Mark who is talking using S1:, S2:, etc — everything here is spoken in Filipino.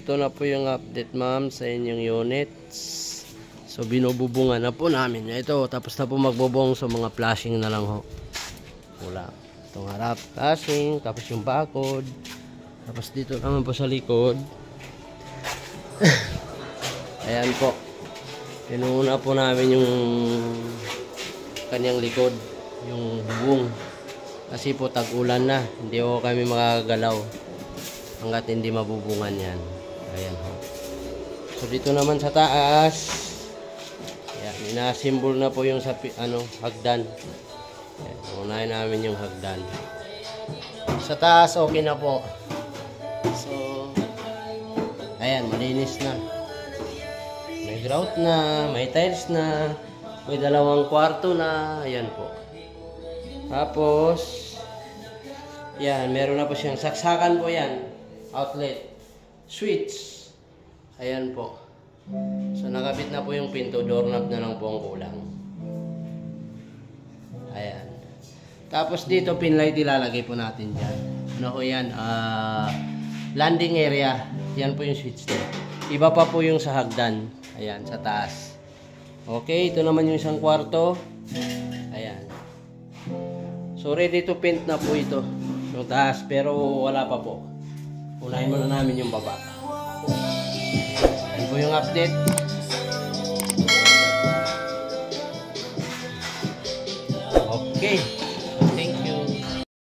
S1: ito na po yung update ma'am sa inyong units. So binububungan na po namin. Ito, tapos na po magbubong. So mga flashing na lang ho. Wala. Itong harap, flashing. Tapos yung bakod. Tapos dito naman po sa likod. Ayan po. Pinuuna po namin yung kanyang likod. Yung bubong. Kasi po tag-ulan na. Hindi po kami makagalaw. Hanggat hindi mabubungan yan. Ayan ho. So dito naman sa taas. Ayan, inasimbol na po yung sa, hagdan. Ayan, unahin namin yung hagdan. Sa taas okay na po. So, ayan, malinis na. May grout na, may tiles na, may dalawang kwarto na. Ayan po. Tapos, yan, meron na po siyang saksakan po yan. Outlet. Switch. Ayan po. So, nakabit na po yung pinto. Doorknob na lang po ang kulang. Ayan. Tapos dito, pinlight ilalagay po natin dyan. Ano po yan? Landing area. Yan po yung switch na. Iba pa po yung sa hagdan. Ayan, sa taas. Okay, ito naman yung isang kwarto. Ayan. So, ready to paint na po ito. Yung taas, pero wala pa po. Unahin muna namin yung baba. Yan po yung update.